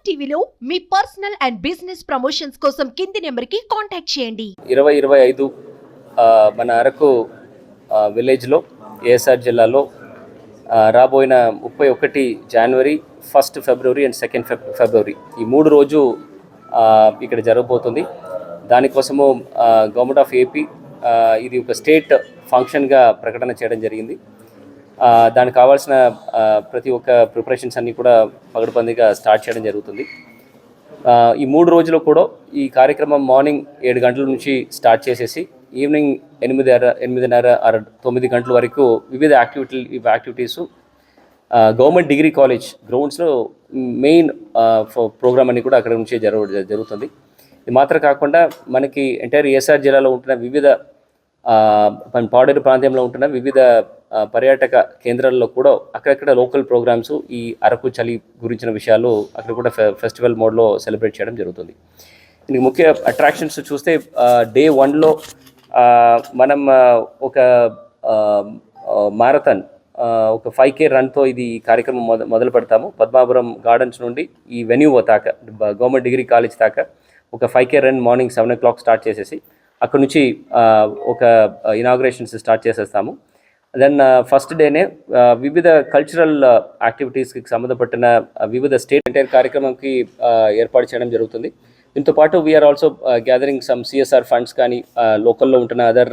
టీవీలో మీ personal and business promotions కోసం కింది నెంబర్కి కాంటాక్ట్ చేయండి. 2025 మన అరకు విలేజ్లో ఏఎస్ఆర్ జిల్లాలో రాబోయిన 31 జనవరి, 1 ఫిబ్రవరి అండ్ 2 ఫిబ్రవరి ఈ 3 రోజు ఇక్కడ జరగబోతుంది. దానికోసము గవర్నమెంట్ ఆఫ్ ఏపీ ఇది ఒక స్టేట్ ఫంక్షన్గా ప్రకటన చేయడం జరిగింది. దానికి కావాల్సిన ప్రతి ఒక్క ప్రిపరేషన్స్ అన్నీ కూడా పగడబందీగా స్టార్ట్ చేయడం జరుగుతుంది. ఈ 3 రోజులు కూడా ఈ కార్యక్రమం మార్నింగ్ 7 గంటల నుంచి స్టార్ట్ చేసేసి ఈవినింగ్ 8:30 గంటల వరకు వివిధ యాక్టివిటీస్ గవర్నమెంట్ డిగ్రీ కాలేజ్ గ్రౌండ్స్లో మెయిన్ ప్రోగ్రామ్ అన్ని కూడా అక్కడ నుంచి జరుగుతుంది. ఇది మాత్రం కాకుండా మనకి ఎంటైర్ ఏఎస్ఆర్ జిల్లాలో ఉంటున్న వివిధ పాడేరు ప్రాంతంలో ఉంటున్న వివిధ పర్యాటక కేంద్రాల్లో కూడా అక్కడక్కడ లోకల్ ప్రోగ్రామ్స్ ఈ అరకు చలి గురించిన విషయాలు అక్కడ కూడా ఫెస్టివల్ మోడ్లో సెలబ్రేట్ చేయడం జరుగుతుంది. దీనికి ముఖ్య అట్రాక్షన్స్ చూస్తే డే 1లో మనం ఒక మారథాన్ ఒక 5K రన్తో ఇది కార్యక్రమం మొదలు పెడతాము. పద్మాపురం గార్డెన్స్ నుండి ఈ వెన్యూ దాకా గవర్నమెంట్ డిగ్రీ కాలేజ్ దాకా ఒక 5K run morning 7 o'clock start చేసేసి అక్కడ నుంచి ఒక ఇనాగ్రేషన్స్ స్టార్ట్ చేసేస్తాము. దెన్ ఫస్ట్ డేనే వివిధ కల్చరల్ యాక్టివిటీస్కి సంబంధపట్టిన వివిధ స్టేట్ ఎంటైర్ కార్యక్రమంకి ఏర్పాటు చేయడం జరుగుతుంది. దీంతో పాటు we are also gathering some CSR funds కానీ లోకల్లో ఉంటున్న అదర్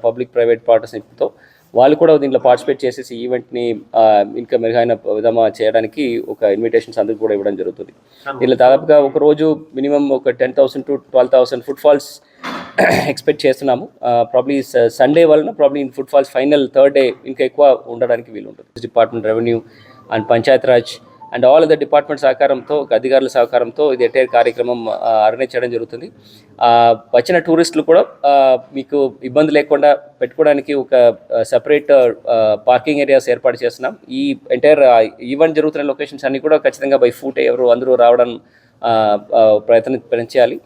పబ్లిక్ ప్రైవేట్ పార్ట్నర్షిప్తో వాళ్ళు కూడా దీంట్లో పార్టిసిపేట్ చేసేసి ఈవెంట్ని ఇంకా మెరుగైన విధంగా చేయడానికి ఒక ఇన్విటేషన్స్ అందరికీ కూడా ఇవ్వడం జరుగుతుంది. దీనిలో దాదాపుగా ఒక రోజు మినిమం ఒక 10,000 to 12,000 ఫుట్ ఫాల్స్ ఎక్స్పెక్ట్ చేస్తున్నాము. ప్రాబ్లీ సండే వలన probably footfalls final third day ఇంకా ఎక్కువ ఉండడానికి వీలు ఉంటుంది. Department revenue and Panchayat Raj and all other department సహకారంతో అధికారుల సహకారంతో ఇది ఎంటైర్ కార్యక్రమం ఆర్గనైజ్ చేయడం జరుగుతుంది. వచ్చిన టూరిస్టులు కూడా మీకు ఇబ్బంది లేకుండా పెట్టుకోవడానికి ఒక సెపరేట్ పార్కింగ్ ఏరియాస్ ఏర్పాటు చేస్తున్నాం. ఈ ఎంటైర్ ఈవెంట్ జరుగుతున్న లొకేషన్స్ అన్నీ కూడా ఖచ్చితంగా బై ఫుట్ అందరూ రావడం ప్రయత్నం చేయాలి.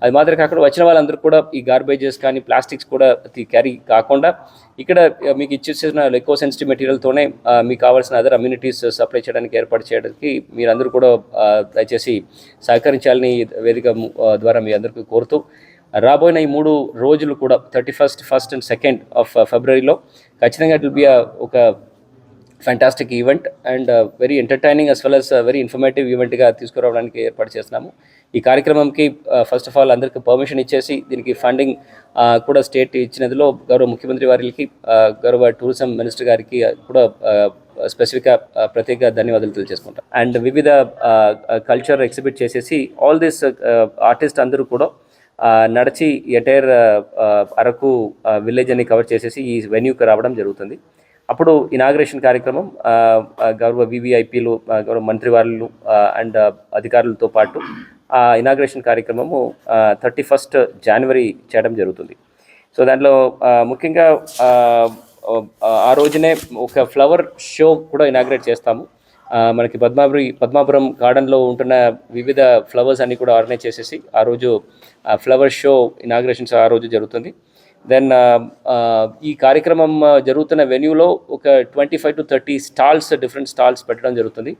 అది మాత్రం కాకుండా వచ్చిన వాళ్ళందరూ కూడా ఈ గార్బేజెస్ కానీ ప్లాస్టిక్స్ కూడా క్యారీ కాకుండా ఇక్కడ మీకు ఇచ్చేసిన ఎకో సెన్సిటివ్ మెటీరియల్తోనే మీకు కావాల్సిన అదర్ అమ్యూనిటీస్ సప్లై చేయడానికి ఏర్పాటు చేయడానికి మీరందరూ కూడా దయచేసి సహకరించాలని వేదిక ద్వారా మీ అందరికీ కోరుతూ రాబోయిన ఈ 3 రోజులు కూడా 31st, 1st and 2nd of ఫిబ్రవరిలో ఖచ్చితంగా ఇట్ విల్ బి ఒక fantastic event and very entertaining as well as very informative ఈవెంట్గా తీసుకురావడానికి ఏర్పాటు చేస్తున్నాము. ఈ కార్యక్రమంకి ఫస్ట్ ఆఫ్ ఆల్ అందరికీ పర్మిషన్ ఇచ్చేసి దీనికి ఫండింగ్ కూడా స్టేట్ ఇచ్చినదిలో గౌరవ ముఖ్యమంత్రి వారికి, గౌరవ టూరిజం మినిస్టర్ గారికి కూడా స్పెసిఫిక్గా ప్రత్యేక ధన్యవాదాలు తెలియజేసుకుంటాం. అండ్ వివిధ కల్చర్ ఎగ్జిబిట్ చేసేసి ఆల్ దిస్ ఆర్టిస్ట్ అందరూ కూడా నడిచి ఎంటైర్ అరకు విలేజ్ అని కవర్ చేసేసి ఈ వెన్యూకి రావడం జరుగుతుంది. అప్పుడు ఇనాగ్రేషన్ కార్యక్రమం గౌరవ VVIPలు, గౌరవ మంత్రివారులు అండ్ అధికారులతో పాటు ఇనాగ్రేషన్ కార్యక్రమము 31st జనవరి చేయడం జరుగుతుంది. సో దాంట్లో ముఖ్యంగా ఆ రోజునే ఒక ఫ్లవర్ షో కూడా ఇనాగ్రేట్ చేస్తాము. మనకి పద్మాపురం గార్డెన్లో ఉంటున్న వివిధ ఫ్లవర్స్ అన్నీ కూడా ఆర్గనైజ్ చేసేసి ఆ రోజు ఫ్లవర్ షో ఇనాగ్రేషన్స్ ఆ రోజు జరుగుతుంది. దెన్ ఈ కార్యక్రమం జరుగుతున్న వెన్యూలో ఒక 25 to 30 స్టాల్స్, డిఫరెంట్ స్టాల్స్ పెట్టడం జరుగుతుంది.